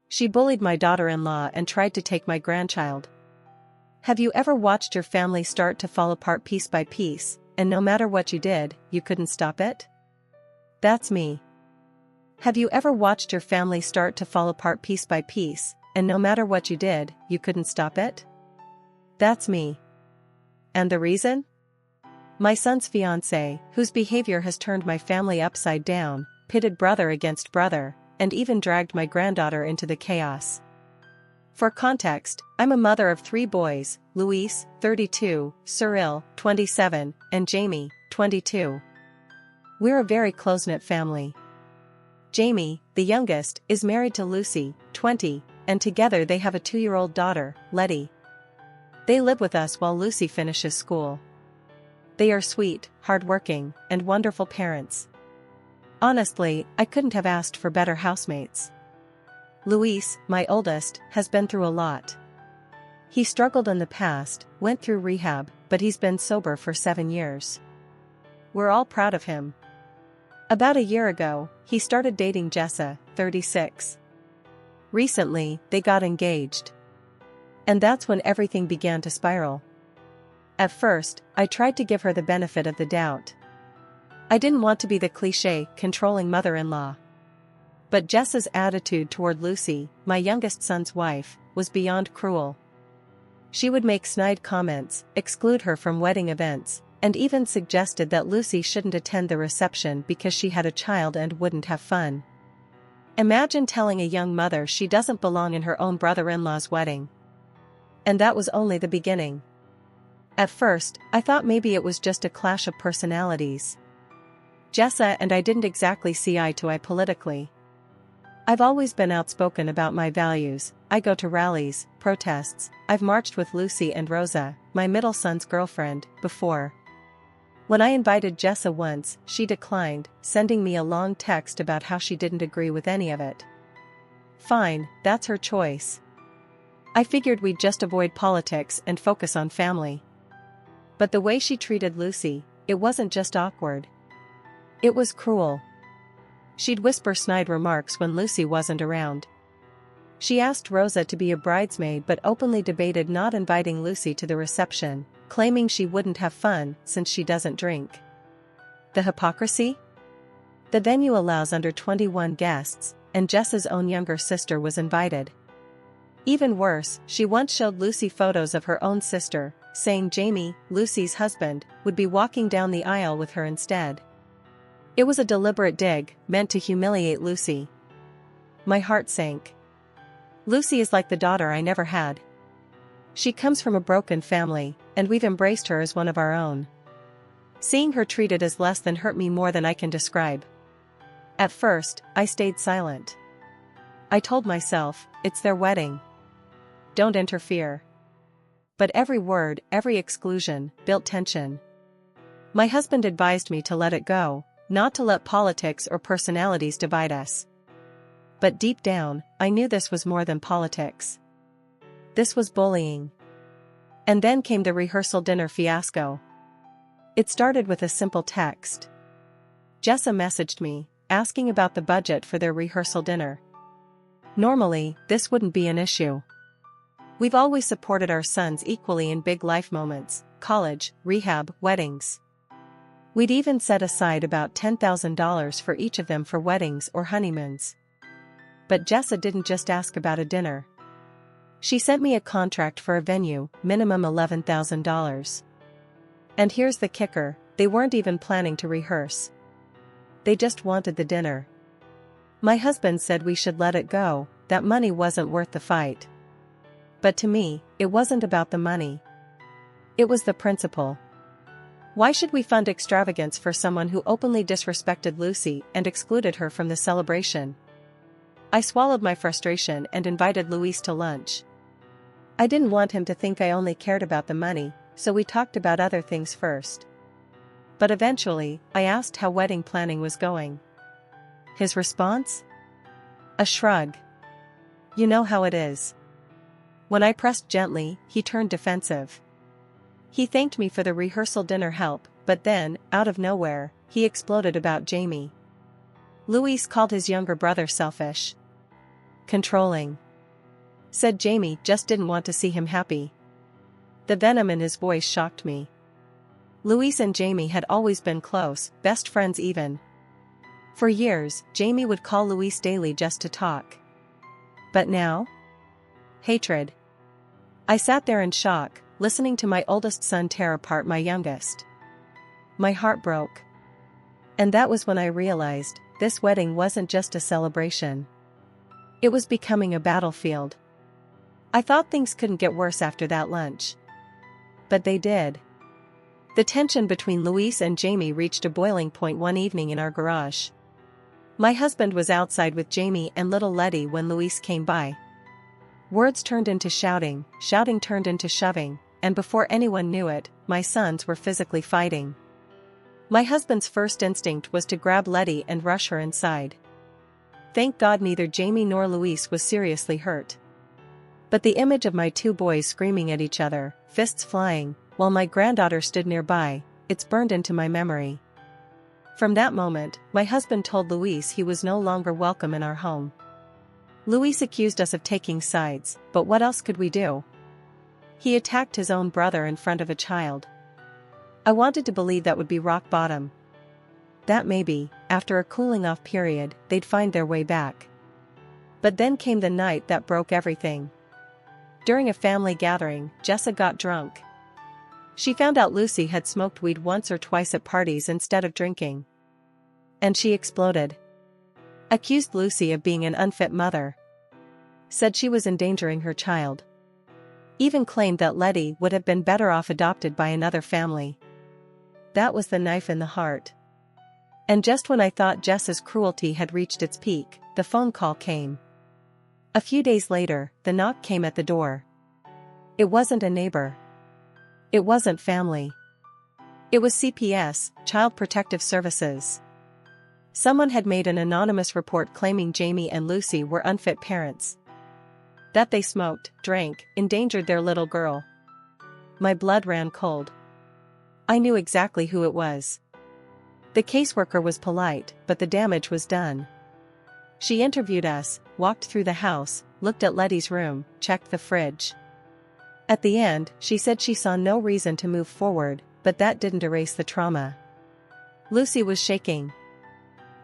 She bullied my daughter-in-law and tried to take my grandchild. Have you ever watched your family start to fall apart piece by piece, and no matter what you did, you couldn't stop it? That's me. Have you ever watched your family start to fall apart piece by piece, and no matter what you did, you couldn't stop it? That's me. And the reason? My son's fiancée, whose behavior has turned my family upside down, pitted brother against brother, and even dragged my granddaughter into the chaos. For context, I'm a mother of 3 boys, Luis, 32, Sirill, 27, and Jaime, 22. We're a very close-knit family. Jaime, the youngest, is married to Lucy, 20, and together they have a 2-year-old daughter, Lety. They live with us while Lucy finishes school. They are sweet, hardworking, and wonderful parents. Honestly, I couldn't have asked for better housemates. Luis, my oldest, has been through a lot. He struggled in the past, went through rehab, but he's been sober for 7 years. We're all proud of him. About a year ago, he started dating Jessa, 36. Recently, they got engaged. And that's when everything began to spiral. At first, I tried to give her the benefit of the doubt. I didn't want to be the cliché, controlling mother-in-law. But Jessa's attitude toward Lucy, my youngest son's wife, was beyond cruel. She would make snide comments, exclude her from wedding events, and even suggested that Lucy shouldn't attend the reception because she had a child and wouldn't have fun. Imagine telling a young mother she doesn't belong in her own brother-in-law's wedding. And that was only the beginning. At first, I thought maybe it was just a clash of personalities. Jessa and I didn't exactly see eye to eye politically. I've always been outspoken about my values. I go to rallies, protests. I've marched with Lucy and Rosa, my middle son's girlfriend, before. When I invited Jessa once, she declined, sending me a long text about how she didn't agree with any of it. Fine, that's her choice. I figured we'd just avoid politics and focus on family. But the way she treated Lucy, it wasn't just awkward. It was cruel. She'd whisper snide remarks when Lucy wasn't around. She asked Rosa to be a bridesmaid but openly debated not inviting Lucy to the reception, claiming she wouldn't have fun since she doesn't drink. The hypocrisy? The venue allows under 21 guests, and Jessa's own younger sister was invited. Even worse, she once showed Lucy photos of her own sister, saying Jaime, Lucy's husband, would be walking down the aisle with her instead. It was a deliberate dig, meant to humiliate Lucy. My heart sank. Lucy is like the daughter I never had. She comes from a broken family, and we've embraced her as one of our own. Seeing her treated as less than hurt me more than I can describe. At first, I stayed silent. I told myself, it's their wedding. Don't interfere. But every word, every exclusion, built tension. My husband advised me to let it go, not to let politics or personalities divide us. But deep down, I knew this was more than politics. This was bullying. And then came the rehearsal dinner fiasco. It started with a simple text. Jessa messaged me, asking about the budget for their rehearsal dinner. Normally, this wouldn't be an issue. We've always supported our sons equally in big life moments, college, rehab, weddings. We'd even set aside about $10,000 for each of them for weddings or honeymoons. But Jessa didn't just ask about a dinner. She sent me a contract for a venue, minimum $11,000. And here's the kicker, they weren't even planning to rehearse. They just wanted the dinner. My husband said we should let it go, that money wasn't worth the fight. But to me, it wasn't about the money. It was the principle. Why should we fund extravagance for someone who openly disrespected Lucy and excluded her from the celebration? I swallowed my frustration and invited Luis to lunch. I didn't want him to think I only cared about the money, so we talked about other things first. But eventually, I asked how wedding planning was going. His response? A shrug. You know how it is. When I pressed gently, he turned defensive. He thanked me for the rehearsal dinner help, but then, out of nowhere, he exploded about Jaime. Luis called his younger brother selfish. Controlling. Said Jaime just didn't want to see him happy. The venom in his voice shocked me. Luis and Jaime had always been close, best friends even. For years, Jaime would call Luis daily just to talk. But now? Hatred. I sat there in shock, listening to my oldest son tear apart my youngest. My heart broke. And that was when I realized, this wedding wasn't just a celebration. It was becoming a battlefield. I thought things couldn't get worse after that lunch. But they did. The tension between Luis and Jaime reached a boiling point one evening in our garage. My husband was outside with Jaime and little Lety when Luis came by. Words turned into shouting, shouting turned into shoving, and before anyone knew it, my sons were physically fighting. My husband's first instinct was to grab Lety and rush her inside. Thank God neither Jaime nor Luis was seriously hurt. But the image of my two boys screaming at each other, fists flying, while my granddaughter stood nearby, it's burned into my memory. From that moment, my husband told Luis he was no longer welcome in our home. Luis accused us of taking sides, but what else could we do? He attacked his own brother in front of a child. I wanted to believe that would be rock bottom. That maybe, after a cooling off period, they'd find their way back. But then came the night that broke everything. During a family gathering, Jessa got drunk. She found out Lucy had smoked weed once or twice at parties instead of drinking. And she exploded. Accused Lucy of being an unfit mother. Said she was endangering her child. Even claimed that Lety would have been better off adopted by another family. That was the knife in the heart. And just when I thought Jessa's cruelty had reached its peak, the phone call came. A few days later, the knock came at the door. It wasn't a neighbor. It wasn't family. It was CPS, Child Protective Services. Someone had made an anonymous report claiming Jaime and Lucy were unfit parents. That they smoked, drank, endangered their little girl. My blood ran cold. I knew exactly who it was. The caseworker was polite, but the damage was done. She interviewed us, walked through the house, looked at Lety's room, checked the fridge. At the end, she said she saw no reason to move forward, but that didn't erase the trauma. Lucy was shaking.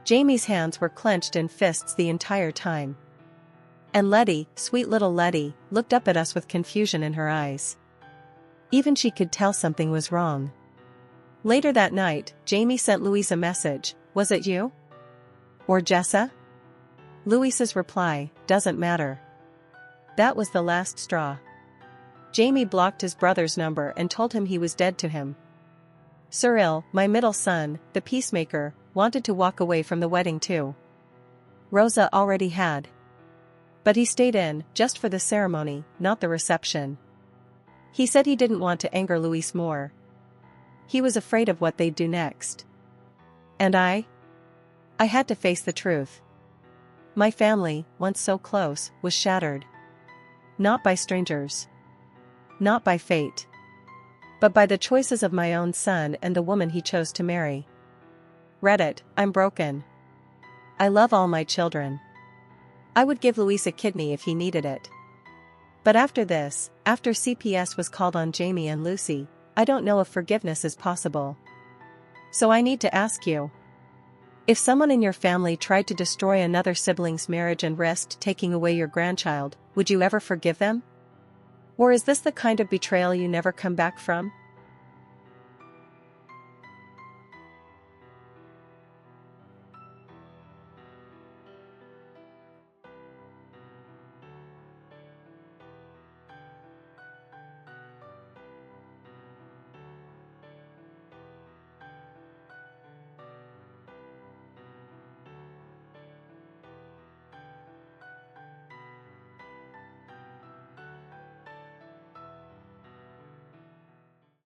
Jaime's hands were clenched in fists the entire time. And Lety, sweet little Lety, looked up at us with confusion in her eyes. Even she could tell something was wrong. Later that night, Jaime sent Luis a message, "Was it you? Or Jessa?" Luis's reply, "Doesn't matter." That was the last straw. Jaime blocked his brother's number and told him he was dead to him. Sirill, my middle son, the peacemaker, wanted to walk away from the wedding too. Rosa already had. But he stayed in, just for the ceremony, not the reception. He said he didn't want to anger Luis more. He was afraid of what they'd do next. And I had to face the truth. My family, once so close, was shattered. Not by strangers. Not by fate. But by the choices of my own son and the woman he chose to marry. Reddit, I'm broken. I love all my children. I would give Luis a kidney if he needed it. But after this, after CPS was called on Jaime and Lucy, I don't know if forgiveness is possible. So I need to ask you. If someone in your family tried to destroy another sibling's marriage and risked taking away your grandchild, would you ever forgive them? Or is this the kind of betrayal you never come back from?